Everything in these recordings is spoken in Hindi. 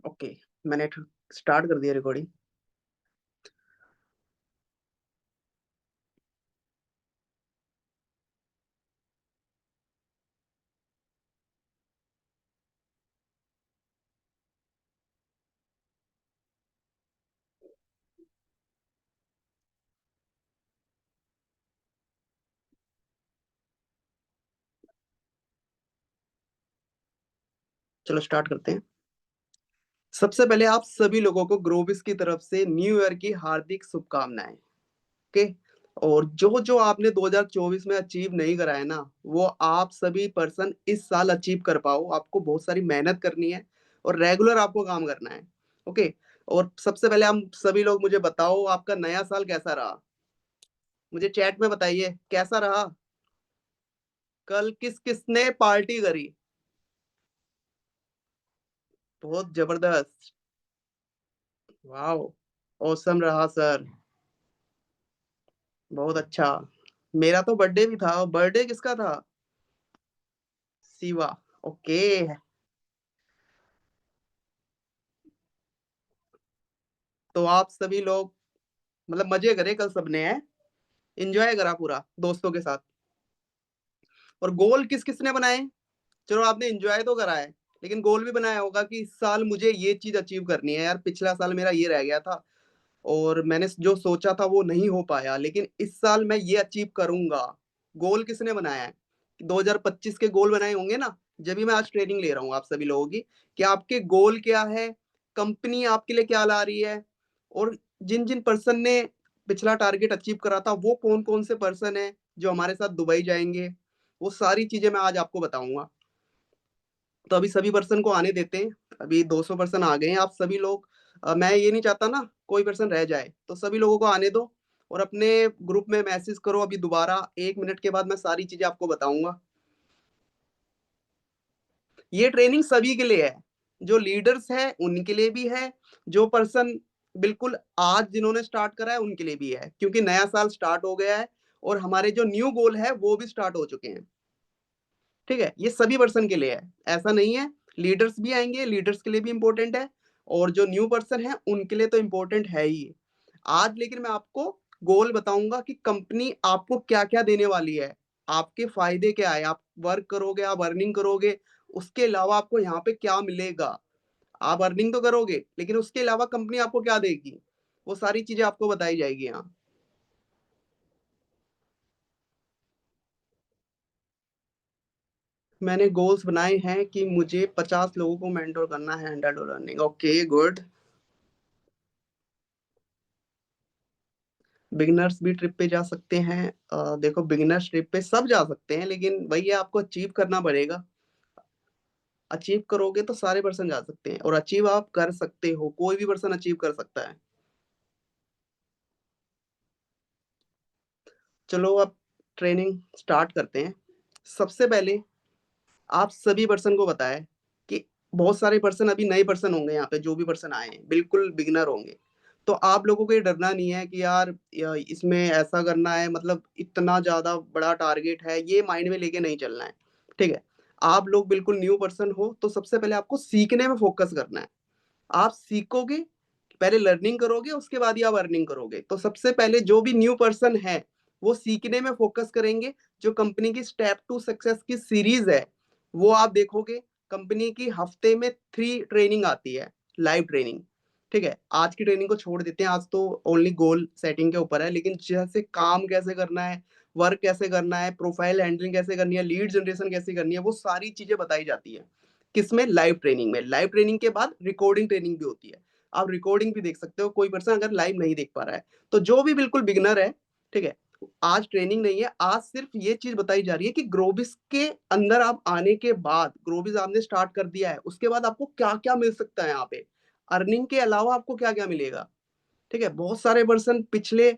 ओके, मैंने स्टार्ट कर दिया रिकॉर्डिंग। चलो स्टार्ट करते हैं। सबसे पहले आप सभी लोगों को ग्रोविस की तरफ से न्यू ईयर की हार्दिक शुभकामनाएं। ओके। और जो जो आपने 2024 में अचीव नहीं करा है ना, वो आप सभी पर्सन इस साल अचीव कर पाओ। आपको बहुत सारी मेहनत करनी है और रेगुलर आपको काम करना है। ओके। और सबसे पहले हम सभी लोग मुझे बताओ आपका नया साल कैसा रहा। मुझे चैट में बताइए कैसा रहा। कल किस किसने पार्टी करी। बहुत जबरदस्त। वाह। औसम रहा सर। बहुत अच्छा। मेरा तो बर्थडे भी था। बर्थडे किसका था। शिवा। ओके। तो आप सभी लोग मतलब मजे करे कल सबने है। एंजॉय करा पूरा दोस्तों के साथ। और गोल किस किसने बनाए। चलो आपने एंजॉय तो करा है, लेकिन गोल भी बनाया होगा कि इस साल मुझे ये चीज अचीव करनी है। यार पिछला साल मेरा ये रह गया था और मैंने जो सोचा था वो नहीं हो पाया, लेकिन इस साल मैं ये अचीव करूंगा। गोल किसने बनाया है। 2025 के गोल बनाए होंगे ना। जब भी मैं आज ट्रेनिंग ले रहा हूँ आप सभी लोगों की कि आपके गोल क्या है, कंपनी आपके लिए क्या ला रही है। और जिन जिन पर्सन ने पिछला टारगेट अचीव करा था वो कौन कौन से पर्सन है जो हमारे साथ दुबई जाएंगे, वो सारी चीजें मैं आज आपको बताऊंगा। तो अभी सभी पर्सन को आने देते हैं। अभी 200 पर्सन आ गए हैं। आप सभी लोग मैं ये नहीं चाहता ना कोई पर्सन रह जाए, तो सभी लोगों को आने दो और अपने ग्रुप में मैसेज करो। अभी दोबारा 1 मिनट के बाद मैं सारी चीजें आपको बताऊंगा। ये ट्रेनिंग सभी के लिए है। जो लीडर्स है उनके लिए भी है। जो पर्सन बिल्कुल आज जिन्होंने स्टार्ट करा है उनके लिए भी है, क्योंकि नया साल स्टार्ट हो गया है और हमारे जो न्यू गोल है वो भी स्टार्ट हो चुके हैं। ठीक है, ये सभी पर्सन के लिए है। ऐसा नहीं है। लीडर्स भी आएंगे, लीडर्स के लिए भी इंपॉर्टेंट है। और जो न्यू पर्सन है उनके लिए तो इंपॉर्टेंट है ही। आज लेकिन मैं आपको गोल बताऊंगा कि कंपनी आपको क्या क्या देने वाली है। आपके फायदे क्या है। आप वर्क करोगे, आप अर्निंग करोगे, उसके अलावा आपको यहाँ पे क्या मिलेगा। आप अर्निंग तो करोगे लेकिन उसके अलावा कंपनी आपको क्या देगी, वो सारी चीजें आपको बताई जाएगी यहाँ। मैंने गोल्स बनाए हैं कि मुझे 50 लोगों को मेंटोर करना है, $100 अर्निंग। Okay good. बिगिनर्स भी ट्रिप पे जा सकते हैं। देखो बिगिनर्स ट्रिप पे सब जा सकते हैं, लेकिन भैया आपको अचीव करना पड़ेगा। अचीव करोगे तो सारे पर्सन जा सकते हैं और अचीव आप कर सकते हो, कोई भी पर्सन अचीव कर सकता है। चलो अब ट्रेनिंग स्टार्ट करते हैं। सबसे पहले आप सभी पर्सन को बताएं कि बहुत सारे पर्सन अभी नए पर्सन होंगे यहाँ पे, जो भी पर्सन आए हैं बिल्कुल बिगिनर होंगे। तो आप लोगों को ये डरना नहीं है कि यार इसमें ऐसा करना है, मतलब इतना ज्यादा बड़ा टारगेट है, ये माइंड में लेके नहीं चलना है। ठीक है। आप लोग बिल्कुल न्यू पर्सन हो तो सबसे पहले आपको सीखने में फोकस करना है। आप सीखोगे, पहले लर्निंग करोगे, उसके बाद ही आप अर्निंग करोगे। तो सबसे पहले जो भी न्यू पर्सन है वो सीखने में फोकस करेंगे। जो कंपनी की स्टेप टू सक्सेस की सीरीज है वो आप देखोगे। कंपनी की हफ्ते में 3 ट्रेनिंग आती है, लाइव ट्रेनिंग। ठीक है, आज की ट्रेनिंग को छोड़ देते हैं, आज तो ओनली गोल सेटिंग के ऊपर है। लेकिन जैसे काम कैसे करना है, वर्क कैसे करना है, प्रोफाइल हैंडलिंग कैसे करनी है, लीड जनरेशन कैसे करनी है, वो सारी चीजें बताई जाती है। किसमें, लाइव ट्रेनिंग में। लाइव ट्रेनिंग के बाद रिकॉर्डिंग ट्रेनिंग भी होती है। आप रिकॉर्डिंग भी देख सकते हो, कोई पर्सन अगर लाइव नहीं देख पा रहा है। तो जो भी बिल्कुल बिगनर है, ठीक है, आज ट्रेनिंग नहीं है। आज सिर्फ ये चीज बताई जा रही है कि ग्रोबिस के अंदर आप आने के बाद, ग्रोबिस आपने स्टार्ट कर दिया है, उसके बाद आपको क्या क्या मिल सकता है यहाँ पे। अर्निंग के अलावा आपको क्या क्या मिलेगा। ठीक है। बहुत सारे पर्सन पिछले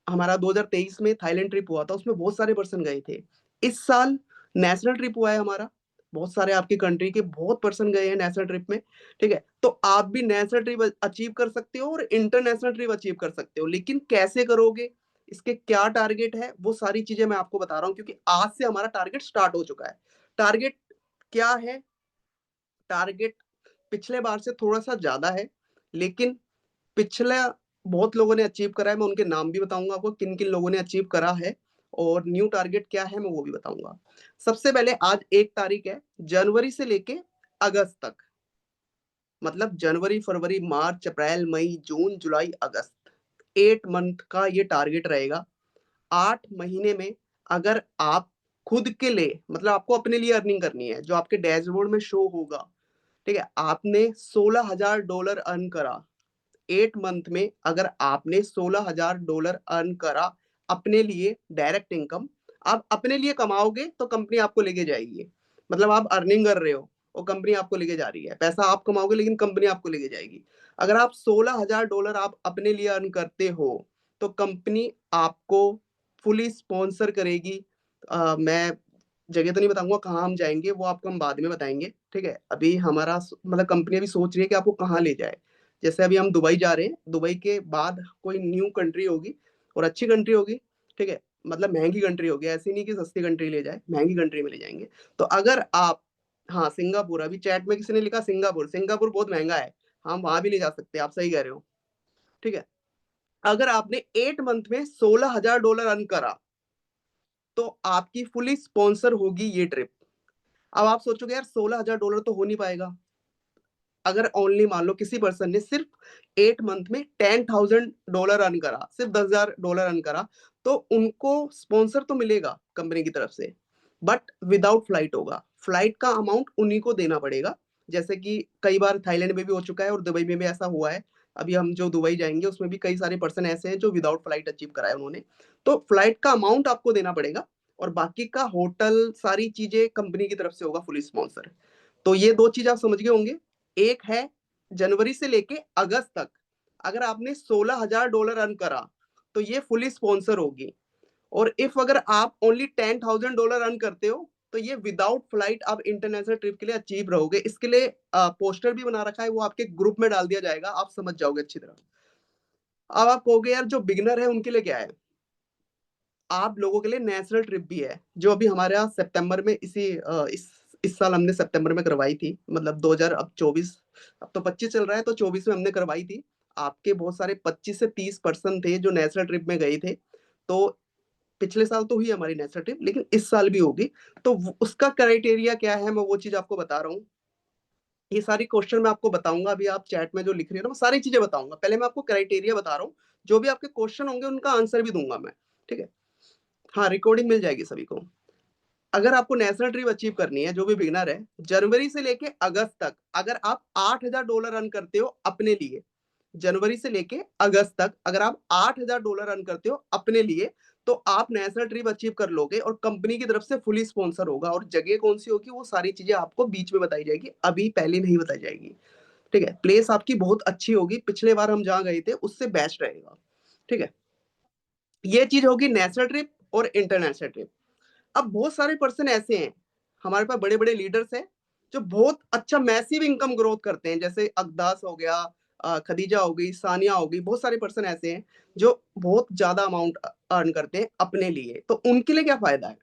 हमारा 2023 में थाईलैंड ट्रिप हुआ था, उसमें बहुत सारे पर्सन गए थे। इस साल नेशनल ट्रिप हुआ है हमारा। बहुत सारे आपकी कंट्री के बहुत पर्सन गए हैं नेशनल ट्रिप में। ठीक है, तो आप भी नेशनल ट्रिप अचीव कर सकते हो और इंटरनेशनल ट्रिप अचीव कर सकते हो। लेकिन कैसे करोगे, इसके क्या टारगेट है, वो सारी चीजें मैं आपको बता रहा हूँ, क्योंकि आज से हमारा टारगेट स्टार्ट हो चुका है। टारगेट क्या है। टारगेट पिछले बार से थोड़ा-सा ज़्यादा है, लेकिन पिछला बहुत लोगों ने अचीव करा है, मैं उनके नाम भी बताऊँगा आपको किन-किन लोगों ने अचीव करा है और न्यू टारगेट क्या है मैं वो भी बताऊँगा। सबसे पहले आज 1 तारीख है, जनवरी से लेके अगस्त तक, मतलब जनवरी, फरवरी, मार्च, अप्रैल, मई, जून, जुलाई, अगस्त, 8 मंथ का ये टारगेट रहेगा। 8 महीने में अगर आप खुद के लिए मतलब आपको अपने लिए अर्निंग करनी है, जो आपके डैशबोर्ड में शो होगा, ठीक है? आपने $16,000 अर्न करा, 8 मंथ में अगर आपने $16,000 अर्न करा अपने लिए डायरेक्ट इनकम, आप अपने लिए कमाओगे तो कंपनी आपको लेके जाएगी। मतलब आप अर्निंग कर रहे हो और कंपनी आपको लेके जा रही है। पैसा आप कमाओगे लेकिन कंपनी आपको लेके जाएगी। अगर आप $16,000 आप अपने लिए अर्न करते हो, तो कंपनी आपको फुली स्पॉन्सर करेगी। मैं जगह तो नहीं बताऊँगा कहाँ हम जाएँगे, वो आपको हम बाद में बताएँगे, ठीक है? अभी हमारा मतलब कंपनी अभी सोच रही है कि आपको कहाँ ले जाए। जैसे अभी हम दुबई जा रहे हैं, दुबई के बाद कोई न्यू कंट्री होगी और अच्छी कंट्री होगी, ठीक है? मतलब महँगी कंट्री होगी, ऐसी नहीं कि सस्ती कंट्री ले जाए, महँगी कंट्री में ले जाएँगे। तो अगर आप हाँ, सिंगापुर अभी चैट में किसी ने लिखा सिंगापुर, सिंगापुर बहुत महँगा है, हम वहाँ भी ले जा सकते हैं, आप सही कह रहे हो, ठीक है? अगर आपने 8 मंथ में $16,000 अर्न करा, तो आपकी फुली स्पॉन्सर होगी ये ट्रिप। अब आप सोचोगे यार $16,000 तो हो नहीं पाएगा। अगर ओनली मान लो किसी पर्सन ने सिर्फ 8 मंथ में $10,000 अर्न करा, सिर्फ $10,000 अर्न करा, तो उनको स्पॉन्सर तो मिलेगा कंपनी की तरफ से, बट विदाउट फ्लाइट होगा। फ्लाइट का अमाउंट उन्हीं को देना पड़ेगा। जैसे कि कई बार थाईलैंड में भी हो चुका है और दुबई में भी ऐसा हुआ है। अभी हम जो दुबई जाएँगे उसमें भी कई सारे पर्सन ऐसे हैं जो विदाउट फ्लाइट अचीव करा है उन्होंने। तो फ्लाइट का अमाउंट आपको देना पड़ेगा और बाकी का होटल सारी चीज़ें कंपनी की तरफ से होगा फुली स्पॉन्सर। तो ये 2 चीज़ आप समझ गए होंगे। एक है जनवरी से लेके अगस्त तक अगर आपने $16,000 अर्न करा, तो ये फुली स्पॉन्सर होगी और इफ अगर आप ओनली $10,000 अर्न करते हो, तो ये विदाउट फ्लाइट आप इंटरनेशनल ट्रिप के लिए अचीव रहोगे। इसके लिए पोस्टर भी बना रखा है, वो आपके ग्रुप में डाल दिया जाएगा, आप समझ जाओगे अच्छी तरह। अब आप कहोगे यार जो बिगिनर है उनके लिए क्या है? आप लोगों के लिए नेशनल ट्रिप भी है, जो अभी हमारे यहाँ सितंबर में इस साल हमने सितंबर में करवाई थी। मतलब 2000 अब 24 अब तो 25 चल रहा है तो 24 में हमने करवाई थी। आपके बहुत सारे 25 से 30 पर्सन थे जो नेशनल ट्रिप में गए थे। तो पिछले साल तो हुई हमारी नेशनल ट्रिप लेकिन इस साल भी होगी। तो वो उसका क्राइटेरिया क्या है मैं वो चीज़ आपको बता रहा हूँ। ये सारी क्वेश्चन मैं आपको बताऊँगा अभी आप चैट में जो लिख रहे हो ना, मैं सारी चीज़ें बताऊँगा। पहले मैं आपको क्राइटेरिया बता रहा हूँ, जो भी आपके क्वेश्चन होंगे उनका आंसर भी दूँगा मैं, ठीक है? हाँ, रिकॉर्डिंग मिल जाएगी सभी को। अगर आपको नेशनल ट्रिप अचीव करनी है, जो भी बिगिनर है, जनवरी से लेके अगस्त तक अगर आप $8,000 अर्न करते हो अपने लिए, जनवरी से लेके अगस्त तक अगर आप $8,000 अर्न करते हो अपने लिए, तो आप नेशनल ट्रिप अचीव कर लोगे और कंपनी की तरफ से फुली स्पॉन्सर होगा और जगह कौन-सी होगी वो सारी चीज़ें आपको बीच में बताई जाएगी, अभी पहले नहीं बताई जाएगी, ठीक है? प्लेस आपकी बहुत अच्छी होगी, पिछले बार हम जहाँ गए थे उससे बेस्ट रहेगा, ठीक है? ये चीज़ होगी नेशनल ट्रिप और इंटरनेशनल ट्रिप। अब बहुत सारे पर्सन ऐसे हैं, हमारे पास बड़े-बड़े लीडर्स हैं, जो बहुत अच्छा मैसिव इनकम ग्रोथ करते हैं, जैसे अकदास हो गया खदीजा हो गई, सानिया हो गई, बहुत सारे पर्सन ऐसे हैं, जो बहुत ज़्यादा अमाउंट अर्न करते हैं अपने लिए, तो उनके लिए क्या फ़ायदा है?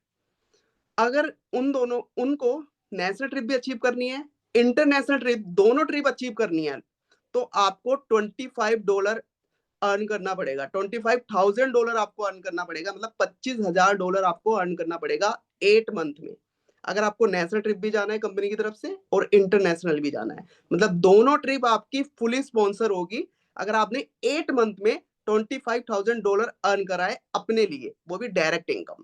अगर उन दोनों उनको नेशनल ट्रिप भी अचीव करनी है, इंटरनेशनल ट्रिप दोनों ट्रिप अचीव करनी है, तो आपको $25 अर्न करना पड़ेगा, $25,000 आपको अर्न करना पड़ेगा मतलब $25,000 आपको अर्न करना पड़ेगा 8 मंथ में। अगर आपको नेशनल ट्रिप भी जाना है कंपनी की तरफ से और इंटरनेशनल भी जाना है। मतलब दोनों ट्रिप आपकी फुली स्पॉन्सर होगी अगर आपने 8 मंथ में $25,000 अर्न करा है अपने लिए, वो भी डायरेक्ट इनकम।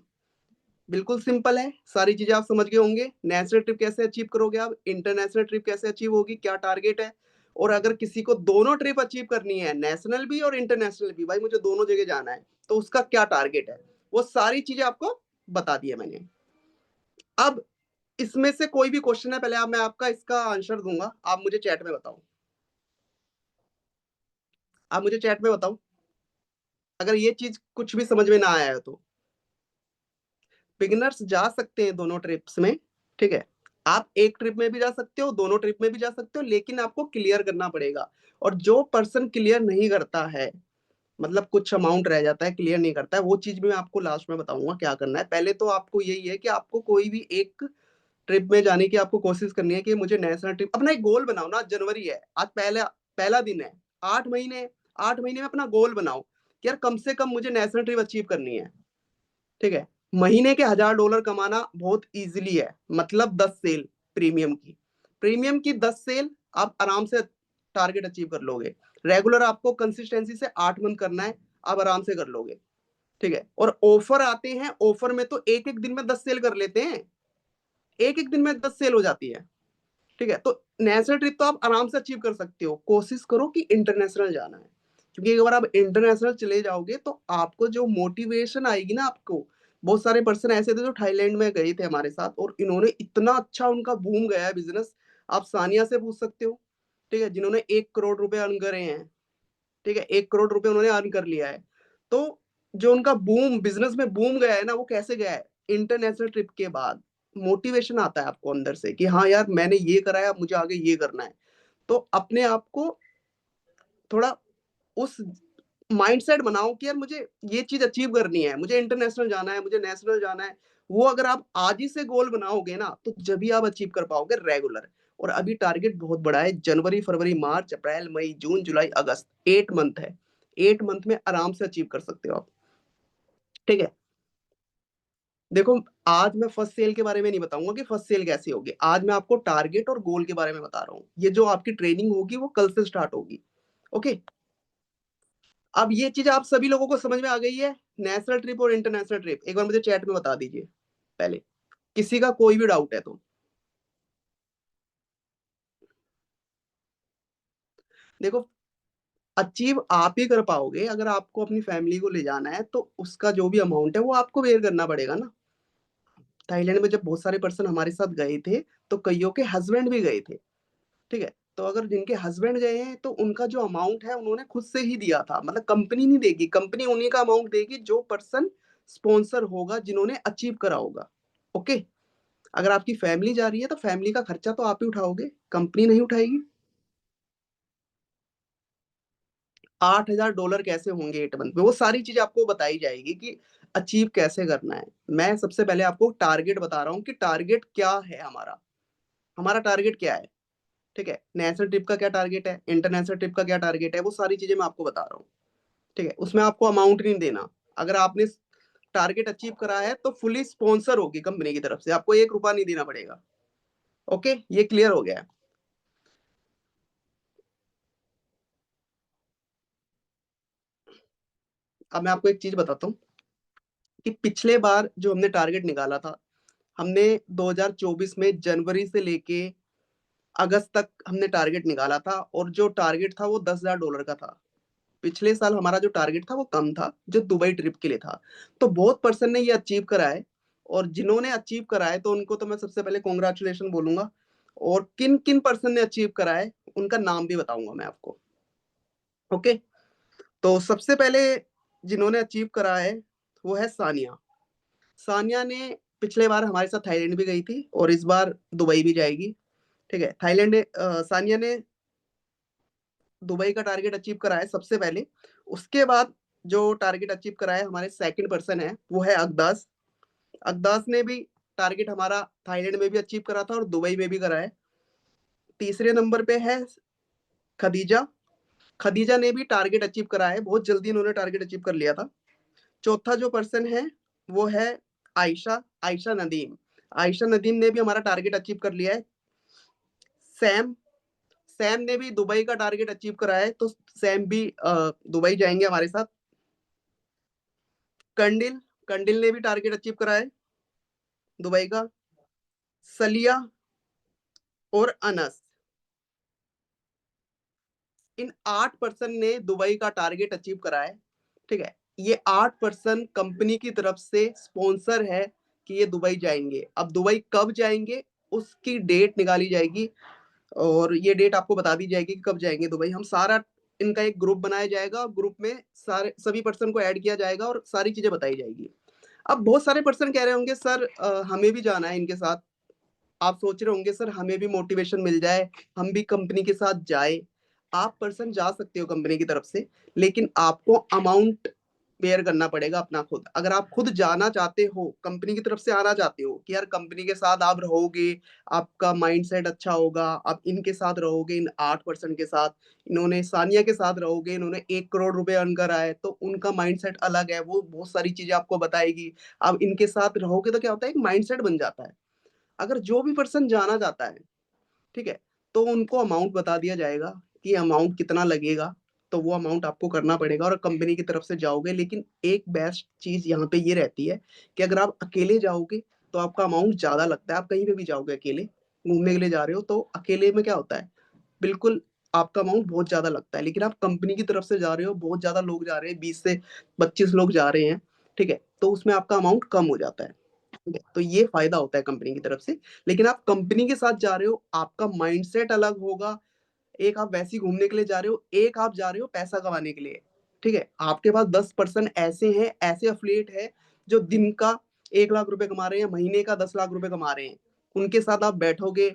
बिल्कुल सिंपल है, सारी चीज़ें आप समझ गए होंगे। नेशनल ट्रिप कैसे अचीव करोगे आप, इंटरनेशनल ट्रिप कैसे अचीव होगी, क्या टारगेट है और अगर किसी को दोनों ट्रिप अचीव करनी है, नेशनल भी और इंटरनेशनल भी, भाई मुझे दोनों जगह जाना है, तो उसका क्या टारगेट है, वो सारी चीज़ें आपको बता दी है मैंने। अब इसमें से कोई भी क्वेश्चन है, पहले आप मैं आपका इसका आंसर दूँगा, आप मुझे चैट में बताओ। आप मुझे चैट में बताओ, अगर ये चीज़ कुछ भी समझ में ना आया है तो। बिगिनर्स जा सकते हैं दोनों ट्रिप्स में, ठीक है? आप एक ट्रिप में भी जा सकते हो, दोनों ट्रिप में भी जा सकते हो, लेकिन आपको क्लियर करना पड़ेगा और जो पर्सन क्लियर नहीं करता है, मतलब कुछ अमाउंट रह जाता है, क्लियर नहीं करता है, वो चीज़ भी मैं आपको लास्ट में बताऊँगा क्या करना है। पहले तो आपको यही है कि आपको कोई भी एक ट्रिप में जाने की आपको कोशिश करनी है कि मुझे नेशनल ट्रिप, अपना एक गोल बनाओ ना। जनवरी है आज, पहला पहला दिन है, 8 महीने, 8 महीने में अपना गोल बनाओ कि यार कम से कम मुझे नेशनल ट्रिप अचीव करनी है। ठीक है, महीने के $1000 कमाना बहुत इजीली है, मतलब 10 सेल प्रीमियम की, प्रीमियम की 10 सेल आप आराम से टारगेट अचीव कर लोगे। रेगुलर आपको कंसिस्टेंसी से 8 मंथ करना है, आप आराम से कर लोगे। ठीक है, और ऑफर आते हैं, ऑफर में तो एक एक दिन में 10 सेल कर लेते हैं, एक एक दिन में 10 सेल हो जाती है। ठीक है, तो नेशनल ट्रिप तो आप आराम से अचीव कर सकते हो, कोशिश करो कि इंटरनेशनल जाना है, क्योंकि एक बार आप इंटरनेशनल चले जाओगे तो आपको जो मोटिवेशन आएगी ना आपको, बहुत सारे पर्सन ऐसे थे जो थाईलैंड में गए थे हमारे साथ और इन्होंने इतना अच्छा उनका बूम गया है बिजनेस। आप सानिया से पूछ सकते हो, ठीक है, जिन्होंने 1 करोड़ रुपए अर्न करे हैं। ठीक है, 1 करोड़ रुपए उन्होंने अर्न कर लिया है। तो जो उनका बूम, बिजनेस में बूम गया है ना, वो कैसे गया है? इंटरनेशनल ट्रिप के बाद मोटिवेशन आता है आपको अंदर से कि हाँ यार मैंने ये करा है, अब मुझे आगे ये करना है। तो अपने आप को थोड़ा उस माइंडसेट बनाओ कि यार मुझे ये चीज अचीव करनी है, मुझे इंटरनेशनल जाना है, मुझे नेशनल जाना है। वो अगर आप आज ही से गोल बनाओगे ना, तो जब भी आप अचीव कर पाओगे रेगुलर। और अभी टारगेट बहुत बड़ा है, जनवरी फरवरी मार्च अप्रैल मई जून जुलाई अगस्त, 8 मंथ है, 8 मंथ में आराम से अचीव कर सकते हो आप। ठीक है, देखो आज मैं फर्स्ट सेल के बारे में नहीं बताऊंगा कि फर्स्ट सेल कैसे होगी, आज मैं आपको टारगेट और गोल के बारे में बता रहा हूँ। ये जो आपकी ट्रेनिंग होगी वो कल से स्टार्ट होगी। ओके, अब ये चीज आप सभी लोगों को समझ में आ गई है? नेशनल ट्रिप और इंटरनेशनल ट्रिप एक बार मुझे चैट में बता दीजिए पहले, किसी का कोई भी डाउट है तो। देखो, अचीव आप ही कर पाओगे अगर आपको अपनी फैमिली को ले जाना है, तो उसका जो भी अमाउंट है वो आपको बेयर करना पड़ेगा ना। थाईलैंड में जब बहुत सारे पर्सन हमारे साथ गए थे, तो कईयों के हस्बैंड भी गए थे। ठीक है, तो अगर जिनके हस्बैंड गए हैं तो उनका जो अमाउंट है उन्होंने खुद से ही दिया था, मतलब कंपनी नहीं देगी, कंपनी उन्हीं का अमाउंट देगी जो पर्सन स्पॉन्सर होगा, जिन्होंने अचीव करा होगा। ओके, अगर आपकी फैमिली जा रही है तो फैमिली का खर्चा तो आप ही उठाओगे, कंपनी नहीं उठाएगी। $8000 कैसे होंगे 8 मंथ में, वो सारी चीजें आपको बताई जाएगी कि अचीव कैसे करना है। मैं सबसे पहले आपको टारगेट बता रहा हूँ कि टारगेट क्या है हमारा, हमारा टारगेट क्या है। ठीक है, नेशनल ट्रिप का क्या टारगेट है, इंटरनेशनल ट्रिप का क्या टारगेट है, वो सारी चीजें मैं आपको बता रहा हूँ। ठीक है, उसमें आपको अमाउंट नहीं देना। अगर आपने टारगेट अचीव करा है तो फुली स्पॉन्सर होगी कंपनी की तरफ से, आपको ₹1 नहीं देना पड़ेगा। ओके, ये क्लियर हो गया है। अब मैं आपको एक चीज बताता हूँ कि पिछले बार जो हमने टारगेट निकाला था, हमने 2024 में जनवरी से लेके अगस्त तक हमने टारगेट निकाला था, और जो टारगेट था वो $10,000 का था। पिछले साल हमारा जो टारगेट था वो कम था, जो दुबई ट्रिप के लिए था। तो बहुत पर्सन ने ये अचीव करा है, और जिन्होंने अचीव करा है तो उनको तो मैं सबसे पहले कॉन्ग्रेचुलेशन बोलूंगा। और किन किन पर्सन ने अचीव करा है उनका नाम भी बताऊंगा मैं आपको। ओके, तो सबसे पहले जिन्होंने अचीव करा है वो है सानिया। सानिया ने पिछले बार हमारे साथ थाईलैंड भी गई थी और इस बार दुबई भी जाएगी। ठीक है, थाईलैंड ने सानिया ने दुबई का टारगेट अचीव करा है सबसे पहले। उसके बाद जो टारगेट अचीव करा है हमारे सेकंड पर्सन है वो है अकदास। अकदास ने भी टारगेट हमारा थाईलैंड में भी अचीव करा था और दुबई में भी करा है। तीसरे नंबर पे है खदीजा। खदीजा ने भी टारगेट अचीव करा है, बहुत जल्दी इन्होंने टारगेट अचीव कर लिया था। चौथा जो पर्सन है वो है आयशा, आयशा नदीम। आयशा नदीम ने भी हमारा टारगेट अचीव कर लिया है। सैम, सैम ने भी दुबई का टारगेट अचीव करा है, तो सैम भी दुबई जाएंगे हमारे साथ। कंडिल, कंडिल ने भी टारगेट अचीव करा है दुबई का। सलिया और अनस, इन 8 पर्सन ने दुबई का टारगेट अचीव करा है। ठीक है, ये 8 पर्सन कंपनी की तरफ से स्पॉन्सर है कि ये दुबई जाएंगे। अब दुबई कब जाएंगे उसकी डेट निकाली जाएगी, और ये डेट आपको बता दी जाएगी कि कब जाएंगे दुबई। हम सारा इनका एक ग्रुप बनाया जाएगा, ग्रुप में सारे सभी पर्सन को ऐड किया जाएगा और सारी चीजें बताई जाएगी। अब बहुत सारे पर्सन कह रहे होंगे सर हमें भी जाना है इनके साथ। आप सोच रहे होंगे सर हमें भी मोटिवेशन मिल जाए, हम भी कंपनी के साथ जाए। आप पर्सन जा सकते हो कंपनी की तरफ से, लेकिन आपको अमाउंट बेयर करना पड़ेगा अपना खुद। अगर आप खुद जाना चाहते हो, कंपनी की तरफ से आना चाहते हो कि यार कंपनी के साथ आप रहोगे, आपका माइंडसेट अच्छा होगा, आप इनके साथ रहोगे, इन 8% के साथ, इन्होंने सानिया के साथ रहोगे, इन्होंने 1 करोड़ रुपए अर्न करा है, तो उनका माइंडसेट अलग है, वो बहुत सारी चीज़ें आपको बताएगी। आप इनके साथ रहोगे तो क्या होता है, एक माइंडसेट बन जाता है। अगर जो भी पर्सन जाना चाहता है, ठीक है? तो उनको अमाउंट बता दिया जाएगा कि अमाउंट कितना लगेगा, तो वो अमाउंट आपको करना पड़ेगा और कंपनी की तरफ से जाओगे। लेकिन एक बेस्ट चीज़ यहाँ पे ये रहती है कि अगर आप अकेले जाओगे, तो आपका अमाउंट ज़्यादा लगता है। आप कहीं पे भी जाओगे अकेले, घूमने के लिए जा रहे हो, तो अकेले में क्या होता है, बिल्कुल आपका अमाउंट बहुत ज़्यादा लगता है। लेकिन आप कंपनी की तरफ से जा रहे हो, बहुत ज़्यादा लोग जा रहे हैं, 20 से 25 लोग जा रहे हैं, ठीक है? तो उसमें आपका अमाउंट कम हो जाता है। ठीक है? तो ये फ़ायदा होता है कंपनी की तरफ से। लेकिन आप कंपनी के साथ जा रहे हो, आपका माइंडसेट अलग होगा। एक आप वैसे ही घूमने के लिए जा रहे हो, एक आप जा रहे हो पैसा कमाने के लिए, ठीक है? आपके पास 10 पर्सन ऐसे हैं, ऐसे एफिलिएट हैं, जो दिन का 1 लाख रुपए कमा रहे हैं, महीने का 10 लाख रुपए कमा रहे हैं। उनके साथ आप बैठोगे,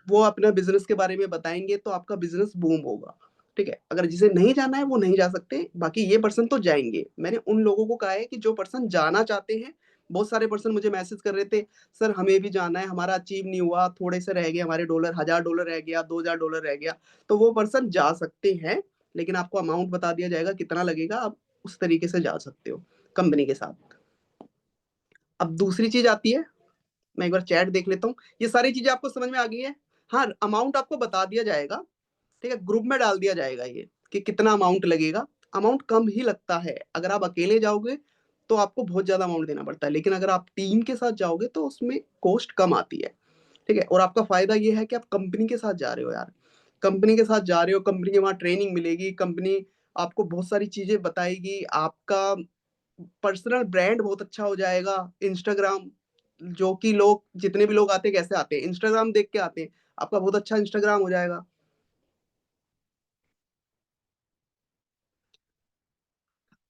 वो अपना बिज़नेस के बारे में बताएँगे, तो आपका बिज़नेस बूम होगा, ठीक है? अगर जिसे नहीं जाना है, वो नहीं जा सकते, बाकी ये पर्सन तो जाएँगे। मैंने उन लोगों को कहा है कि जो पर्सन जाना चाहते हैं, बहुत सारे पर्सन मुझे मैसेज कर रहे थे, "सर हमें भी जाना है, हमारा अचीव नहीं हुआ, थोड़े से रह गए हमारे डॉलर, $1000 रह गया, $2000 रह गया।" तो वो पर्सन जा सकते हैं, लेकिन आपको अमाउंट बता दिया जाएगा कितना लगेगा, आप उस तरीके से जा सकते हो, कंपनी के साथ। अब दूसरी चीज़ आती है, मैं एक बार चैट देख लेता हूँ, ये सारी चीज़ें आपको समझ में आ गई है? हाँ, अमाउंट आपको बता दिया जाएगा, ठीक है? ग्रुप में डाल दिया जाएगा ये, कि कितना अमाउंट लगेगा। अमाउंट कम ही लगता है, अगर आप अकेले जाओगे, तो आपको बहुत ज़्यादा अमाउंट देना पड़ता है, लेकिन अगर आप टीम के साथ जाओगे, तो उसमें कॉस्ट कम आती है, ठीक है? और आपका फ़ायदा ये है कि आप कंपनी के साथ जा रहे हो यार, कंपनी के साथ जा रहे हो, कंपनी के वहाँ ट्रेनिंग मिलेगी, कंपनी आपको बहुत सारी चीज़ें बताएगी, आपका पर्सनल ब्रांड बहुत अच्छा हो जाएगा, इंस्टाग्राम जो कि लोग जितने भी लोग आते हैं कैसे आते हैं? इंस्टाग्राम देख के आते हैं, आपका बहुत अच्छा इंस्टाग्राम हो जाएगा।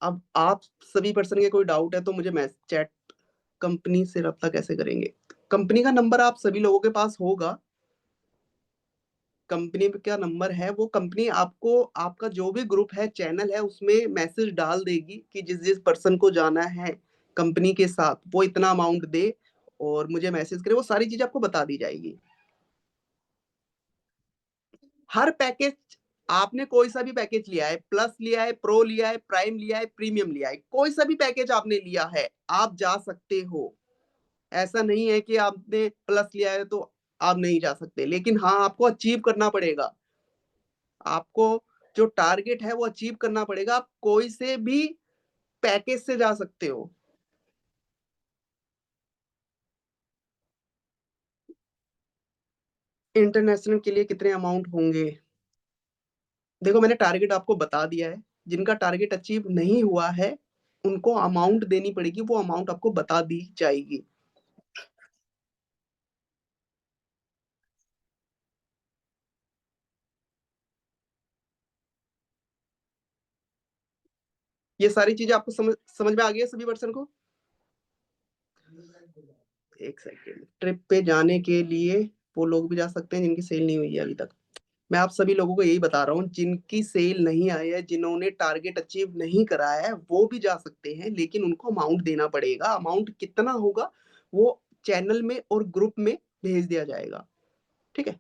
अब आप सभी पर्सन के कोई डाउट है तो मुझे चैट कंपनी से राब्ता कैसे करेंगे? कंपनी का नंबर आप सभी लोगों के पास होगा, कंपनी में क्या नंबर है वो कंपनी आपको आपका जो भी ग्रुप है, चैनल है उसमें मैसेज डाल देगी कि जिस-जिस पर्सन को जाना है कंपनी के साथ, वो इतना अमाउंट दे और मुझे मैसेज करे, वो सारी चीज़ें आपको बता दी जाएगी। हर पैकेज आपने कोई सा भी पैकेज लिया है, प्लस लिया है, प्रो लिया है, प्राइम लिया है, प्रीमियम लिया है, कोई सा भी पैकेज आपने लिया है, आप जा सकते हो। ऐसा नहीं है कि आपने प्लस लिया है तो आप नहीं जा सकते। लेकिन हाँ, आपको अचीव करना पड़ेगा। आपको जो टारगेट है वो अचीव करना पड़ेगा। आप कोई से भी पैकेज से जा सकते हो। इंटरनेशनल के लिए कितने अमाउंट होंगे? देखो मैंने टारगेट आपको बता दिया है। जिनका टारगेट अचीव नहीं हुआ है, उनको अमाउंट देनी पड़ेगी, वो अमाउंट आपको बता दी जाएगी। ये सारी चीज़ें आपको समझ समझ में आ गई है सभी पर्सन को? 1 सेकंड, ट्रिप पे जाने के लिए वो लोग भी जा सकते हैं जिनकी सेल नहीं हुई है अभी तक। मैं आप सभी लोगों को यही बता रहा हूँ, जिनकी सेल नहीं आई है, जिन्होंने टारगेट अचीव नहीं करा है, वो भी जा सकते हैं, लेकिन उनको अमाउंट देना पड़ेगा। अमाउंट कितना होगा, वो चैनल में और ग्रुप में भेज दिया जाएगा, ठीक है?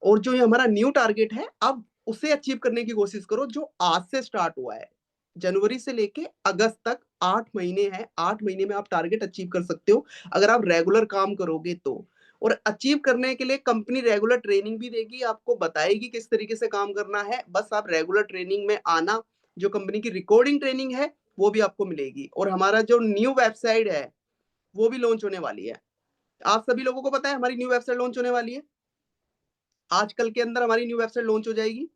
और जो ये हमारा न्यू टारगेट है, अब उसे अचीव करने की कोशिश करो जो आज से स्टार्ट हुआ है। जनवरी से लेके अगस्त तक 8 महीने हैं, 8 महीने में आप टारगेट अचीव कर सकते हो, अगर आप रेगुलर काम करोगे तो। और अचीव करने के लिए कंपनी रेगुलर ट्रेनिंग भी देगी, आपको बताएगी किस तरीके से काम करना है, बस आप रेगुलर ट्रेनिंग में आना, जो कंपनी की रिकॉर्डिंग ट्रेनिंग है, वो भी आपको मिलेगी। और हमारा जो न्यू वेबसाइट है, वो भी लॉन्च होने वाली है। आप सभी लोगों को पता है हमारी न्यू वेबसाइट लॉन्च होने वाली है? आज कल के अंदर हमारी न्यू वेबसाइट लॉन्च हो जाएगी।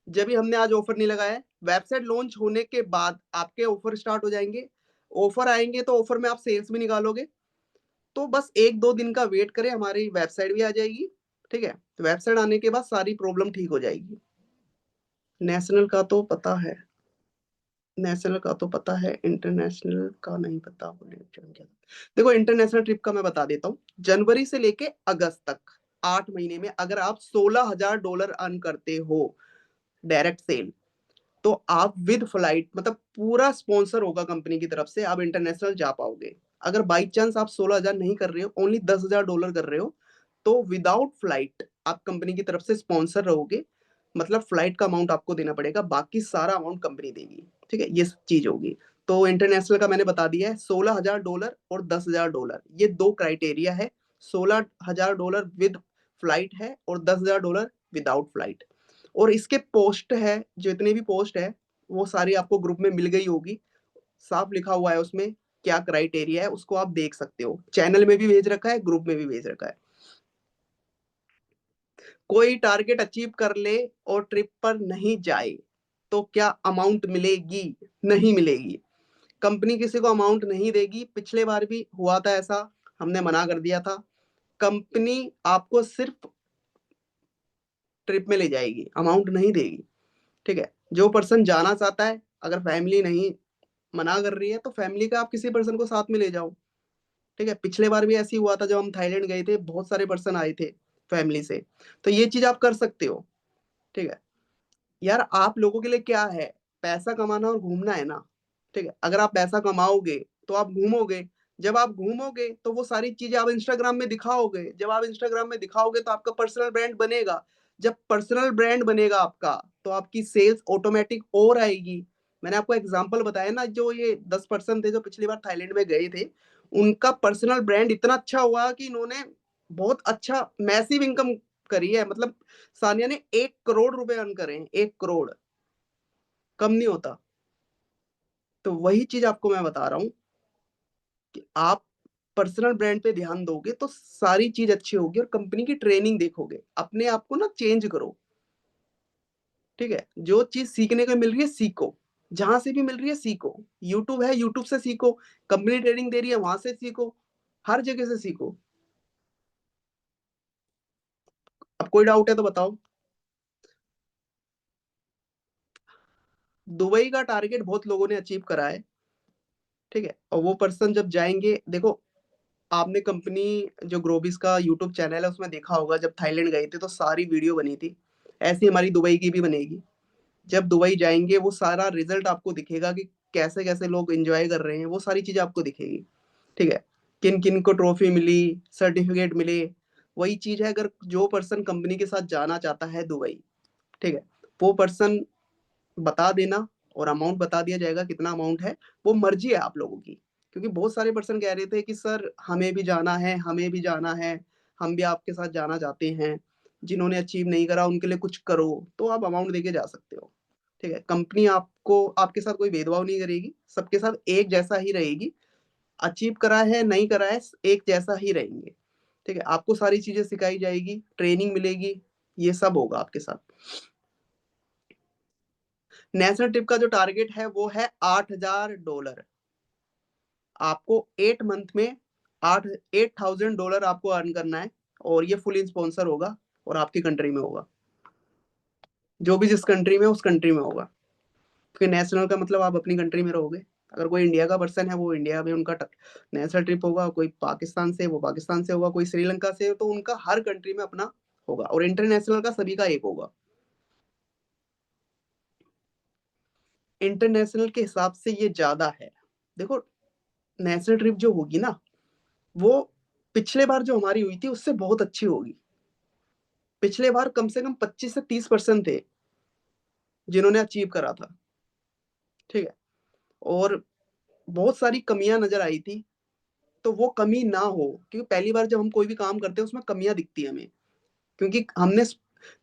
जब भी हमने आज ऑफर नहीं लगाया है, वेबसाइट लॉन्च होने के बाद आपके ऑफर स्टार्ट हो जाएँगे। ऑफर आएँगे तो ऑफर में आप सेल्स भी निकालोगे। तो बस 1-2 दिन का वेट करें, हमारी वेबसाइट भी आ जाएगी, ठीक है? तो वेबसाइट आने के बाद सारी प्रॉब्लम ठीक हो जाएगी। नेशनल का तो पता है, नेशनल का तो पता है, इंटरनेशनल का नहीं पता। देखो इंटरनेशनल ट्रिप का मैं बता देता हूँ। जनवरी से लेके अगस्त तक 8 महीने में अगर आप $16,000 अर्न करते हो, डायरेक्ट सेल, तो आप विद फ्लाइट मतलब पूरा स्पॉन्सर होगा कंपनी की तरफ से, आप इंटरनेशनल जा पाओगे। अगर बाई चांस आप 16,000 नहीं कर रहे हो, ओनली $10,000 कर रहे हो, तो विदाउट फ्लाइट आप कंपनी की तरफ से स्पॉन्सर रहोगे। मतलब फ्लाइट का अमाउंट आपको देना पड़ेगा, बाकी सारा अमाउंट कंपनी देगी। ठीक है, ये चीज होगी। तो इंटरनेशनल का मैंने बता दिया है, $16,000 और $10,000, ये दो क्राइटेरिया है। $16,000 विद फ्लाइट है और $10,000 विदाउट फ्लाइट। और इसके पोस्ट है, जितने भी पोस्ट है वो सारी आपको ग्रुप में मिल गई होगी, साफ लिखा हुआ है उसमें क्या क्राइटेरिया है, उसको आप देख सकते हो। चैनल में भी भेज रखा है, ग्रुप में भी भेज रखा है। कोई टारगेट अचीव कर ले और ट्रिप पर नहीं जाए तो क्या अमाउंट मिलेगी? नहीं मिलेगी। कंपनी किसी को अमाउंट नहीं देगी। पिछले बार भी हुआ था ऐसा, हमने मना कर दिया था। कंपनी आपको सिर्फ ट्रिप में ले जाएगी, अमाउंट नहीं देगी। ठीक है, जो पर्सन जाना चाहता है, अगर फैमिली नहीं मना कर रही है तो फैमिली का आप किसी पर्सन को साथ में ले जाओ। ठीक है, पिछले बार भी ऐसी हुआ था, जब हम थाईलैंड गए थे बहुत सारे पर्सन आए थे फैमिली से। तो ये चीज आप कर सकते हो। ठीक है यार, आप लोगों के लिए क्या है, पैसा कमाना और घूमना है ना। ठीक है, अगर आप पैसा कमाओगे तो आप घूमोगे। जब आप घूमोगे तो वो सारी चीजें आप इंस्टाग्राम में दिखाओगे। जब आप इंस्टाग्राम में दिखाओगे तो आपका पर्सनल ब्रांड बनेगा। जब पर्सनल ब्रांड बनेगा आपका, तो आपकी सेल्स ऑटोमेटिक और आएगी। मैंने आपको एग्जांपल बताया ना, जो ये 10 पर्सन थे जो पिछली बार थाईलैंड में गए थे, उनका पर्सनल ब्रांड इतना अच्छा हुआ कि इन्होंने बहुत अच्छा मैसिव इनकम करी है। मतलब सानिया ने 1 करोड़ रुपए अर्न करे हैं, 1 करोड़, कम नहीं होता। तो वही चीज आपको मैं बता रहा हूँ कि आप पर्सनल ब्रांड पे ध्यान दोगे तो सारी चीज अच्छी होगी। और कंपनी की ट्रेनिंग देखोगे, अपने आप को ना चेंज करो। ठीक है, जो चीज सीखने को मिल रही है सीखो, जहां से भी मिल रही है सीखो। यूट्यूब है, यूट्यूब से सीखो। कंपनी ट्रेनिंग दे रही है, वहां से सीखो। हर जगह से सीखो। अब कोई डाउट है तो बताओ। दुबई का टारगेट बहुत लोगों ने अचीव करा है। ठीक है, और वो पर्सन जब जाएंगे, देखो, आपने कंपनी जो ग्रोबिस का यूट्यूब चैनल है उसमें देखा होगा, जब थाईलैंड गए थे तो सारी वीडियो बनी थी। ऐसी हमारी दुबई की भी बनेगी। जब दुबई जाएंगे वो सारा रिजल्ट आपको दिखेगा कि कैसे कैसे लोग एंजॉय कर रहे हैं, वो सारी चीजें आपको दिखेगी। ठीक है, किन किन को ट्रॉफी मिली, सर्टिफिकेट मिले। वही चीज है, अगर जो पर्सन कंपनी के साथ जाना चाहता है दुबई, ठीक है, वो पर्सन बता देना और अमाउंट बता दिया जाएगा कितना अमाउंट है। वो मर्जी है आप लोगों की। क्योंकि बहुत सारे पर्सन कह रहे थे कि सर हमें भी जाना है, हमें भी जाना है, हम भी आपके साथ जाना चाहते हैं। जिन्होंने अचीव नहीं करा उनके लिए कुछ करो। तो आप अमाउंट देके जा सकते हो। ठीक है, कंपनी आपको आपके साथ कोई भेदभाव नहीं करेगी, सबके साथ एक जैसा ही रहेगी। अचीव करा है नहीं करा है, एक जैसा ही रहेंगे। ठीक है, आपको सारी चीजें सिखाई जाएगी, ट्रेनिंग मिलेगी, ये सब होगा आपके साथ। नेशनल ट्रिप का जो टारगेट है वो है $8,000। आपको 8 मंथ में 8,000 आपको अर्न करना है। और ये फुल स्पॉन्सर होगा और आपकी कंट्री में होगा। जो भी जिस कंट्री में, उस कंट्री में होगा। क्योंकि नेशनल का मतलब आप अपनी कंट्री में रहोगे। अगर कोई इंडिया का पर्सन है, वो इंडिया में उनका नेशनल ट्रिप होगा। कोई पाकिस्तान से, वो पाकिस्तान से होगा। कोई श्रीलंका से, तो उनका हर कंट्री में अपना होगा। और इंटरनेशनल का सभी का एक होगा। इंटरनेशनल के हिसाब से ये ज्यादा है। देखो, नेशनल ट्रिप जो होगी ना, वो पिछले बार जो हमारी हुई थी उससे बहुत अच्छी होगी। पिछले बार कम से कम 25 से 30 पर्सन थे जिन्होंने अचीव करा था। ठीक है, और बहुत सारी कमियां नजर आई थी। तो वो कमी ना हो, क्योंकि पहली बार जब हम कोई भी काम करते हैं उसमें कमियां दिखती है हमें। क्योंकि हमने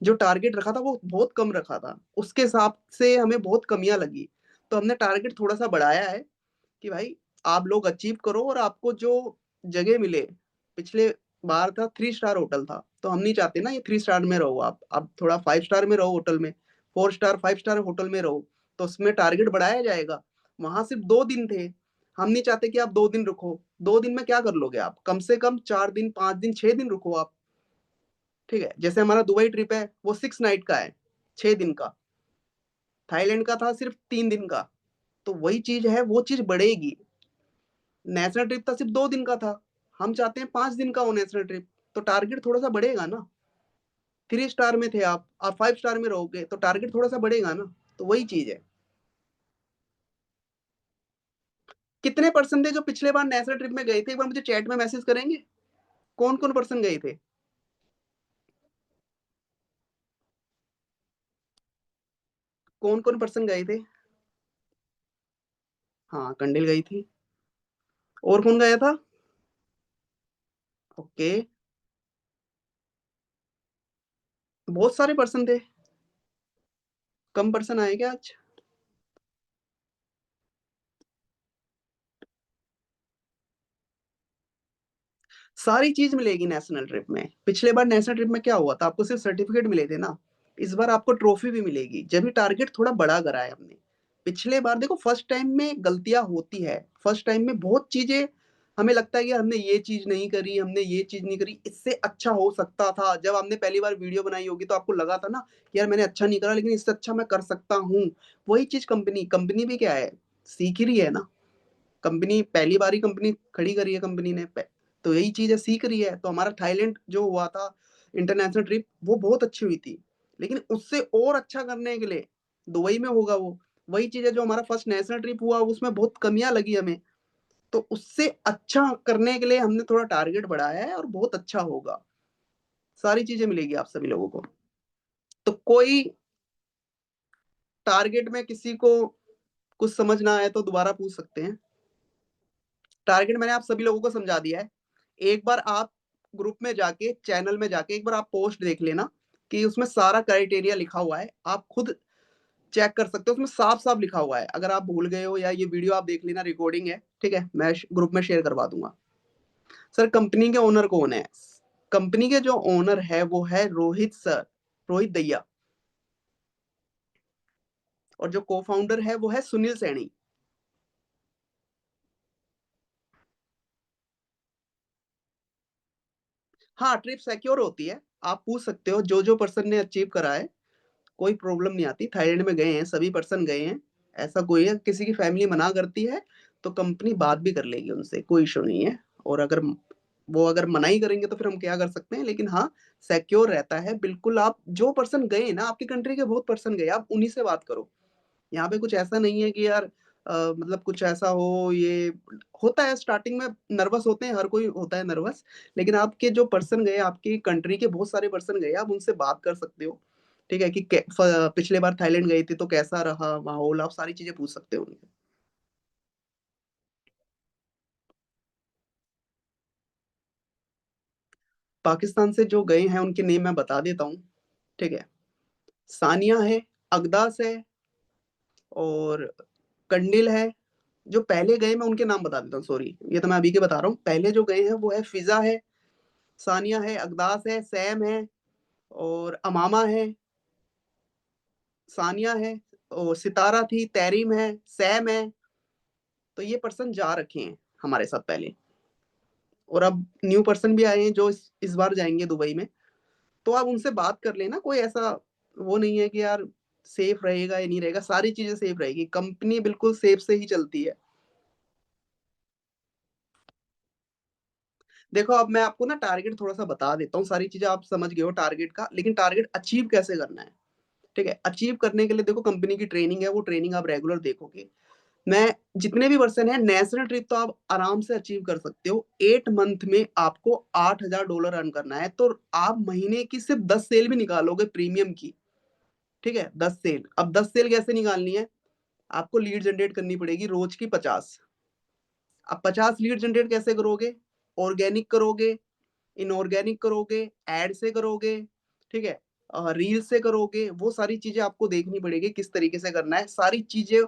जो टारगेट रखा था वो बहुत कम रखा था, उसके हिसाब से हमें बहुत कमियां लगी। तो हमने टारगेट थोड़ा सा बढ़ाया है कि भाई आप लोग अचीव करो और आपको जो जगह मिले। पिछले बार था 3 स्टार होटल था, तो हम नहीं चाहते ना ये 3 स्टार में रहो। आप थोड़ा 5 स्टार में रहो होटल में, 4 स्टार 5 स्टार होटल में रहो। तो उसमें टारगेट बढ़ाया जाएगा। वहां सिर्फ 2 दिन थे, हम नहीं चाहते कि आप 2 दिन रुको। 2 दिन में क्या कर लोगे आप? कम से कम 4 दिन, 5 दिन, 6 दिन रुको आप। ठीक है, जैसे हमारा दुबई ट्रिप है वो 6 नाइट का है, 6 दिन का। थाईलैंड का था सिर्फ 3 दिन का। तो वही चीज है, वो चीज बढ़ेगी। नेशनल ट्रिप था सिर्फ 2 दिन का था, हम चाहते हैं 5 दिन का हो नेशनल ट्रिप। तो टारगेट थोड़ा सा बढ़ेगा ना। 3 स्टार में थे आप 5 स्टार में रहोगे तो टारगेट थोड़ा सा बढ़ेगा ना। तो वही चीज है। कितने पर्सन थे जो पिछले बार नेशनल ट्रिप में गए थे? एक बार मुझे चैट में मैसेज करेंगे? कौन-कौन पर्सन गए थे? कौन-कौन पर्सन गए थे? हाँ, कंडिल गई थी। और कौन गया था? ओके, बहुत सारे पर्सन थे। कम पर्सन आए क्या आज? सारी चीज़ मिलेगी नेशनल ट्रिप में। पिछले बार नेशनल ट्रिप में क्या हुआ था? आपको सिर्फ सर्टिफ़िकेट मिले थे ना। इस बार आपको ट्रॉफ़ी भी मिलेगी, जब भी टारगेट थोड़ा बड़ा करा है हमने। पिछले बार देखो फर्स्ट टाइम में गलतियाँ होती है। फर्स्ट टाइम में बहुत चीज़ें हमें लगता है कि हमने ये चीज़ नहीं करी, हमने ये चीज़ नहीं करी, इससे अच्छा हो सकता था। जब आपने पहली बार वीडियो बनाई होगी तो आपको लगा था ना कि यार मैंने अच्छा नहीं करा लेकिन इससे अच्छा मैं कर सकता हूँ। वही चीज़ कंपनी भी क्या है, सीख ही रही है ना। कंपनी पहली बार ही कंपनी खड़ी करी है कंपनी ने तो यही चीज़ है, सीख रही है। तो हमारा थाईलैंड जो हुआ था इंटरनेशनल ट्रिप वो बहुत अच्छी हुई थी। लेकिन उससे और अच्छा करने के लिए दुबई में होगा वो। वही चीज़ है जो हमारा फर्स्ट नेशनल ट्रिप हुआ उसमें बहुत कमियाँ लगी हमें। तो उससे अच्छा करने के लिए हमने थोड़ा टारगेट बढ़ाया है और बहुत अच्छा होगा। सारी चीज़ें मिलेगी आप सभी लोगों को। तो कोई टारगेट में किसी को कुछ समझ ना आए तो दोबारा पूछ सकते हैं। टारगेट मैंने आप सभी लोगों को समझा दिया है। एक बार आप ग्रुप में जाके, चैनल में जाके एक बार आप पोस्ट देख लेना कि उसमें सारा क्राइटेरिया लिखा हुआ है। आप खुद चेक कर सकते हो, उसमें साफ-साफ लिखा हुआ है। अगर आप भूल गए हो या ये वीडियो आप देख लेना रिकॉर्डिंग है, ठीक है? मैं श ग्रुप में शेयर करवा दूँगा। सर कंपनी के ओनर कौन है? कंपनी के जो ओनर है वो है रोहित सर, रोहित दहिया और जो को-फाउंडर है वो है सुनील सैनी। हाँ, ट्रिप सिक्योर होती है। आप पूछ सकते हो जो-जो पर्सन ने अचीव करा है कोई प्रॉब्लम नहीं आती। थाईलैंड में गए हैं, सभी पर्सन गए हैं। ऐसा कोई है किसी की फैमिली मना करती है, तो कंपनी बात भी कर लेगी उनसे, कोई इश्यू नहीं है। और अगर वो अगर मना ही करेंगे तो फिर हम क्या कर सकते हैं? लेकिन हाँ, सिक्योर रहता है। बिल्कुल आप जो पर्सन गए ना, आपकी कंट्री के बहुत पर्सन गए, आप उन्हीं से बात करो। यहाँ पे कुछ ऐसा नहीं है कि यार मतलब कुछ ऐसा हो ये होता है स्टार्टिंग में नर्वस होते हैं, हर कोई होता है नर्वस। लेकिन आपके जो पर्सन गए, आपकी कंट्री के बहुत सारे पर्सन गए, आप उनसे बात कर सकते हो। ठीक है? कि पिछले बार थाईलैंड गए थे तो कैसा रहा माहौल? आप सारी चीज़ें पूछ सकते हो उनसे। पाकिस्तान से जो गए हैं उनके नेम मैं बता देता हूँ, ठीक है? सानिया है, अगदास है और कंडिल है। जो पहले गए मैं उनके नाम बता देता हूँ सॉरी, ये तो मैं अभी के बता रहा हूँ। पहले जो गए हैं वो है फिज़ा है, सानिया है, अगदास है, सैम है और अमामा है, सानिया है और सितारा थी, तैरीम है, सैम है। तो ये पर्सन जा रखे हैं हमारे साथ पहले और अब न्यू पर्सन भी आए हैं जो इस बार जाएँगे दुबई में। तो आप उनसे बात कर लेना, कोई ऐसा वो नहीं है कि यार सेफ रहेगा या नहीं रहेगा, सारी चीज़ें सेफ रहेगी। कंपनी बिल्कुल सेफ से ही चलती है। देखो अब मैं आपको ना टारगेट थोड़ा-सा बता देता हूँ, सारी चीज़ें आप समझ गए हो टारगेट का, लेकिन टारगेट अचीव कैसे करना है, ठीक है? अचीव करने के लिए देखो कंपनी की ट्रेनिंग है, वो ट्रेनिंग आप रेगुलर देखोगे। मैं जितने भी पर्सन हैं नेशनल ट्रिप तो आप आराम से अचीव कर सकते हो। 8 मंथ में आपको $8,000 अर्न करना है, तो आप महीने की सिर्फ 10 सेल भी निकालोगे प्रीमियम की, ठीक है? 10 सेल। अब 10 सेल कैसे निकालनी है? आपको लीड जनरेट करनी पड़ेगी रोज़ की 50। अब 50 लीड जनरेट कैसे करोगे? ऑर्गेनिक करोगे, इनऑर्गेनिक करोगे, ऐड से करोगे, ठीक है? रील से करोगे, वो सारी चीज़ें आपको देखनी पड़ेगी किस तरीके से करना है। सारी चीज़ें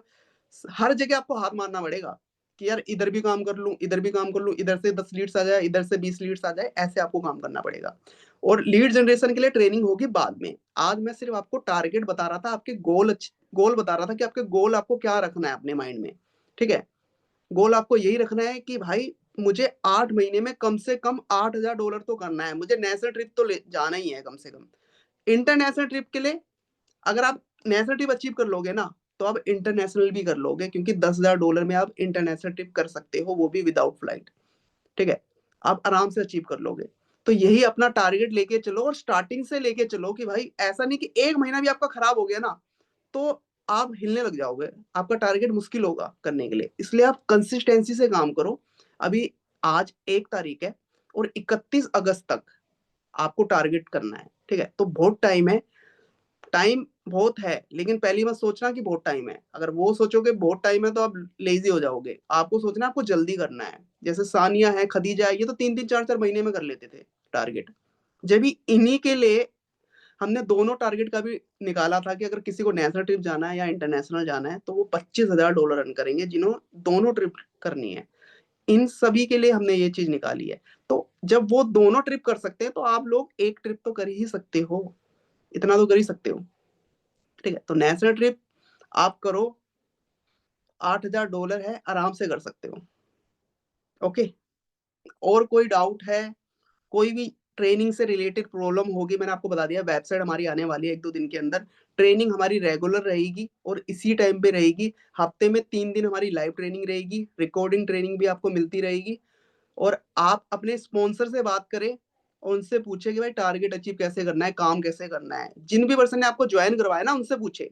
हर जगह आपको हाथ मारना पड़ेगा कि यार इधर भी काम कर लूँ, इधर भी काम कर लूँ, इधर से 10 लीड्स आ जाए, इधर से 20 लीड्स आ जाए, ऐसे आपको काम करना पड़ेगा। और लीड जनरेशन के लिए ट्रेनिंग होगी बाद में। आज मैं सिर्फ़ आपको टारगेट बता रहा था, आपके गोल बता रहा था कि आपके गोल आपको क्या रखना है अपने माइंड में, ठीक है? गोल आपको यही रखना है कि भाई मुझे 8 महीने में कम से कम $8,000 तो करना है। मुझे नेशनल ट्रिप तो ले जाना ही है कम से कम। इंटरनेशनल ट्रिप के लिए अगर आप नेशनल ट्रिप अचीव कर लोगे ना, तो आप इंटरनेशनल भी कर लोगे क्योंकि $10,000 में आप इंटरनेशनल ट्रिप कर सकते हो, वो भी विदाउट फ्लाइट, ठीक है? आप आराम से अचीव कर लोगे। तो यही अपना टारगेट लेके चलो और स्टार्टिंग से लेके चलो कि भाई ऐसा नहीं कि 1 महीना भी आपका खराब हो गया ना, तो आप हिलने लग जाओगे, आपका टारगेट मुश्किल होगा करने के लिए। इसलिए आप कंसिस्टेंसी से काम करो। अभी आज 1 तारीख है और 31 अगस्त तक आपको टारगेट करना है, ठीक है? तो बहुत टाइम है, टाइम बहुत है, लेकिन पहली बात सोचना कि बहुत टाइम है। अगर वो सोचोगे बहुत टाइम है तो आप लेजी हो जाओगे। आपको सोचना आपको जल्दी करना है। जैसे सानिया है, खदीजा है, ये तो 3-3 4-4 महीने में कर लेते थे टारगेट। जब भी इन्हीं के लिए हमने दोनों टारगेट का भी निकाला था कि अगर किसी को नेशनल ट्रिप जाना है या इंटरनेशनल जाना है तो वो $25,000 रन करेंगे, जिन्होंने दोनों ट्रिप करनी है। इन सभी के लिए हमने ये चीज निकाली है। तो जब वो दोनों ट्रिप कर सकते हैं तो आप लोग एक ट्रिप तो कर ही सकते हो, इतना तो कर ही सकते हो, ठीक है? तो नेशनल ट्रिप आप करो, $8,000 है, आराम से कर सकते हो। ओके, और कोई डाउट है? कोई भी ट्रेनिंग से रिलेटेड प्रॉब्लम होगी, मैंने आपको बता दिया वेबसाइट हमारी आने वाली है 1-2 दिन के अंदर। ट्रेनिंग हमारी रेगुलर रहेगी और इसी टाइम पे रहेगी। हफ्ते में 3 दिन हमारी लाइव ट्रेनिंग रहेगी, रिकॉर्डिंग ट्रेनिंग भी आपको मिलती रहेगी। और आप अपने स्पॉन्सर से बात करें और उनसे पूछे कि भाई टारगेट अचीव कैसे करना है, काम कैसे करना है। जिन भी पर्सन ने आपको ज्वाइन करवाया ना उनसे पूछे।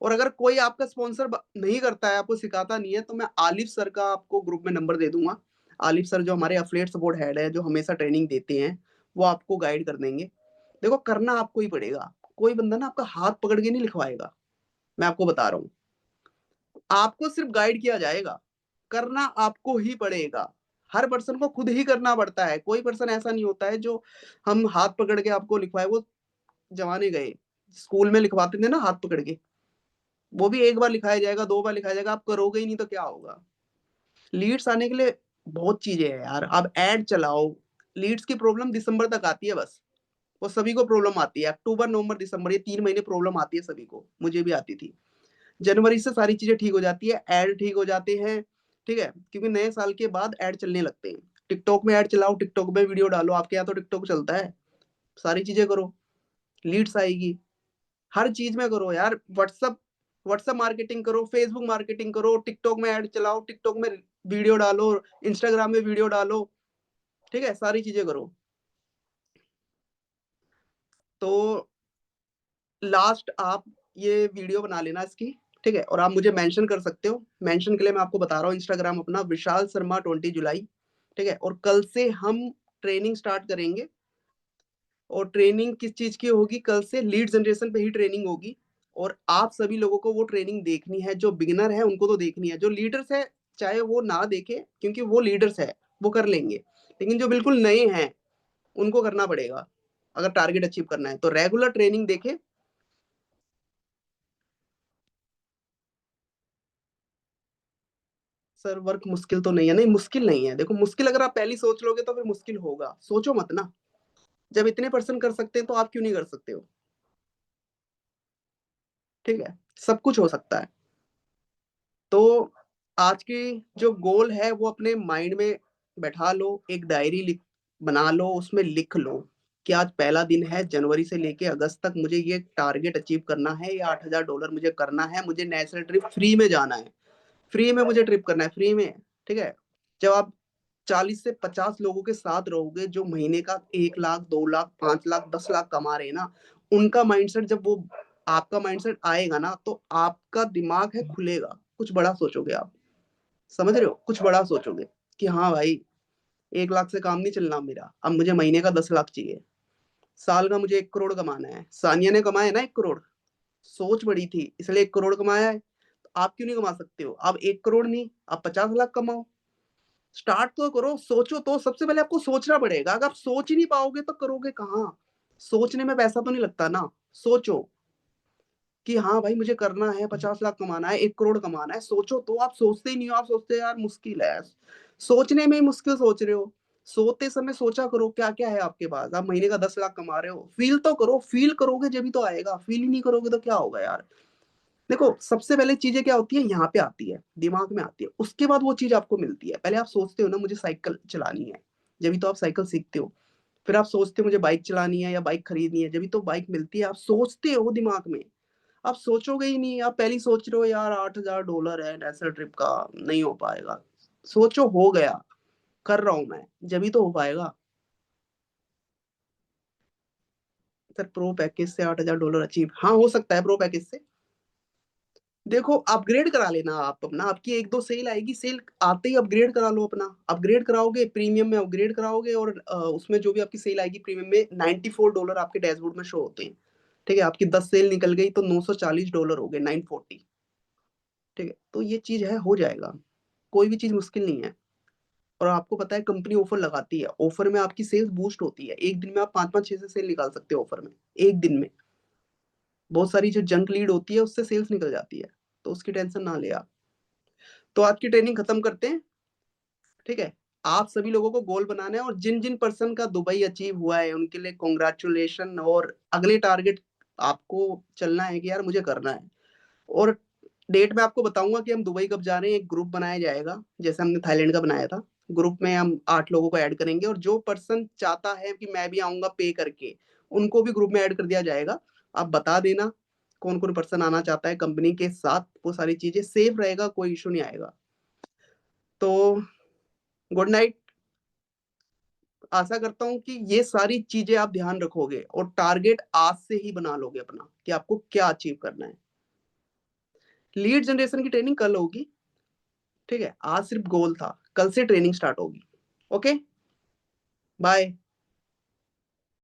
और अगर कोई आपका स्पॉन्सर नहीं करता है, आपको सिखाता नहीं है, तो मैं आलिफ सर का आपको ग्रुप में नंबर दे दूंगा। आलिफ सर जो हमारे एफिलिएट सपोर्ट हेड है, जो हमेशा ट्रेनिंग देते हैं, वो आपको गाइड कर देंगे। देखो करना आपको ही पड़ेगा, कोई बंदा ना आपका हाथ पकड़ के नहीं लिखवाएगा, मैं आपको बता रहा हूँ। आपको सिर्फ गाइड किया जाएगा, करना आपको ही पड़ेगा। हर पर्सन को खुद ही करना पड़ता है। कोई पर्सन ऐसा नहीं होता है जो हम हाथ पकड़ के आपको लिखवाए। वो जमाने गए, स्कूल में लिखवाते थे ना हाथ पकड़ के, वो भी एक बार लिखाया जाएगा, 2 बार लिखाया जाएगा, आप करोगे ही नहीं तो क्या होगा? लीड्स आने के लिए बहुत चीजें हैं यार। आप एड चलाओ। लीड्स की प्रॉब्लम दिसंबर तक आती है बस, वो सभी को प्रॉब्लम आती है। अक्टूबर, नवंबर, दिसंबर, ये 3 महीने प्रॉब्लम आती है सभी को, मुझे भी आती थी। जनवरी से सारी चीजें ठीक हो जाती है, एड ठीक हो जाते हैं, ठीक है? क्योंकि नए साल के बाद एड चलने लगते हैं। टिकटॉक में एड चलाओ, टिकटॉक में वीडियो डालो, आपके यहाँ तो टिकटॉक चलता है। सारी चीजें करो, लीड्स आएगी। हर चीज में करो यार। व्हाट्सअप व्हाट्सअप मार्केटिंग करो, फेसबुक मार्केटिंग करो, टिकटॉक में ऐड चलाओ, टिकटॉक में वीडियो डालो, इंस्टाग्राम में वीडियो डालो, ठीक है? सारी चीजें करो। तो लास्ट आप ये वीडियो बना लेना इसकी, ठीक है? और आप मुझे मेंशन कर सकते हो। मेंशन के लिए मैं आपको बता रहा हूँ, इंस्टाग्राम अपना विशाल शर्मा 20 जुलाई, ठीक है? और कल से हम ट्रेनिंग स्टार्ट करेंगे। और ट्रेनिंग किस चीज की होगी? कल से लीड जनरेशन पे ही ट्रेनिंग होगी। और आप सभी लोगों को वो ट्रेनिंग देखनी है। जो बिगिनर है उनको तो देखनी है, जो लीडर्स है चाहे वो ना देखे, क्योंकि वो लीडर्स है, वो कर लेंगे। लेकिन जो बिल्कुल नए हैं उनको करना पड़ेगा अगर टारगेट अचीव करना है। तो रेगुलर ट्रेनिंग देखे। सर वर्क मुश्किल तो नहीं है, नहीं मुश्किल नहीं है। देखो मुश्किल अगर आप पहली सोच लोगे तो फिर मुश्किल होगा, सोचो मत ना। जब इतने पर्सन कर सकते हैं तो आप क्यों नहीं कर सकते हो? ठीक है, सब कुछ हो सकता है। तो आज की जो गोल है वो अपने माइंड में बैठा लो, एक डायरी लिख बना लो, उसमें लिख लो कि आज पहला दिन है, जनवरी से लेके अगस्त तक मुझे ये टारगेट अचीव करना है, ये $8,000 मुझे करना है, मुझे नेशनल ट्रिप फ्री में जाना है, फ्री में मुझे ट्रिप करना है, फ्री में, ठीक है? जब आप 40 से 50 लोगों के साथ रहोगे जो महीने का 1 लाख, 2 लाख, 5 लाख, 10 लाख कमा रहे हैं ना, उनका माइंडसेट जब वो आपका माइंडसेट आएगा ना, तो आपका दिमाग है खुलेगा, कुछ बड़ा सोचोगे आप। समझ रहे हो? कुछ बड़ा सोचोगे कि हाँ भाई, 1 लाख से काम नहीं चलना मेरा, अब मुझे महीने का 10 लाख चाहिए, साल का मुझे 1 करोड़ कमाना है। सानिया ने कमाया ना 1 करोड़, सोच बड़ी थी इसलिए 1 करोड़ कमाया है। तो आप क्यों नहीं कमा सकते हो? आप 1 करोड़ नहीं, आप 50 लाख कमाओ। स्टार्ट तो करो, सोचो। तो सबसे पहले आपको सोचना पड़ेगा। अगर आप सोच ही नहीं पाओगे तो करोगे कहाँ? सोचने में पैसा तो नहीं लगता ना। सोचो कि हाँ भाई मुझे करना है, 50 लाख कमाना है, 1 करोड़ कमाना है। सोचो। तो आप सोचते ही नहीं हो, आप सोचते हो यार मुश्किल है। सोचने में ही मुश्किल सोच रहे हो। सोते समय सोचा करो क्या क्या है आपके पास। आप महीने का 10 लाख कमा रहे हो, फील तो करो। फील करोगे जब भी तो आएगा, फील ही नहीं करोगे तो क्या होगा यार? देखो सबसे पहले चीजें क्या होती है, यहाँ पे आती है, दिमाग में आती है, उसके बाद वो चीज आपको मिलती है। पहले आप सोचते हो ना मुझे साइकिल चलानी है, जब भी तो आप साइकिल सीखते हो। फिर आप सोचते हो मुझे बाइक चलानी है या बाइक खरीदनी है, जब भी तो बाइक मिलती है। आप सोचते हो दिमाग में, आप सोचोगे ही नहीं। आप पहले ही सोच रहे हो यार $8,000 है नेशनल ट्रिप का, नहीं हो पाएगा। सोचो हो गया, कर रहा हूं मैं, जब भी तो हो पाएगा। सर प्रो पैकेज से $8,000 अचीव, हाँ हो सकता है प्रो पैकेज से। देखो अपग्रेड करा लेना आप अपना, आपकी 1-2 सेल आएगी, सेल आते ही अपग्रेड करा लो अपना। अपग्रेड कराओगे, प्रीमियम में अपग्रेड कराओगे और उसमें जो भी आपकी सेल आएगी प्रीमियम में $94 आपके डैशबोर्ड में शो होते हैं। ठीक है? आपकी 10 सेल निकल गई तो $940 हो गए, 940। ठीक है? तो ये चीज़ है, हो जाएगा। कोई भी चीज़ मुश्किल नहीं है। और आपको पता है कंपनी ऑफर लगाती है, ऑफर में आपकी सेल्स बूस्ट होती है। एक दिन में आप 5-5, 6-6 सेल निकाल सकते हो ऑफर में, एक दिन में। बहुत सारी जो जंक लीड होती है उससे सेल्स निकल जाती है, तो उसकी टेंशन ना लें आप। तो आज की ट्रेनिंग खत्म करते हैं, ठीक है? आप सभी लोगों को गोल बनाना है और जिन-जिन पर्सन का दुबई अचीव हुआ है उनके लिए कांग्रेचुलेशन और अगले टारगेट आपको चलना है कि यार मुझे करना है। और डेट मैं आपको बताऊँगा कि हम दुबई कब जा रहे हैं, एक ग्रुप बनाया जाएगा, जैसे हमने थाईलैंड का बनाया था। ग्रुप में हम 8 लोगों को ऐड करेंगे और जो पर्सन चाहता है कि मैं भी आऊँगा पे करके, उनको भी ग्रुप में ऐड कर दिया जाएगा। आप बता देना, कौन-कौन पर्सन आना चाहता है कंपनी के साथ, वो सारी चीज़ें सेफ रहेगा, कोई इश्यू नहीं आएगा। तो गुड नाइट। आशा करता हूँ कि ये सारी चीज़ें आप ध्यान रखोगे और टारगेट आज से ही बना लोगे अपना, कि आपको क्या अचीव करना है। लीड जनरेशन की ट्रेनिंग कल होगी, ठीक है? आज सिर्फ गोल था, कल से ट्रेनिंग स्टार्ट होगी। ओके? बाय।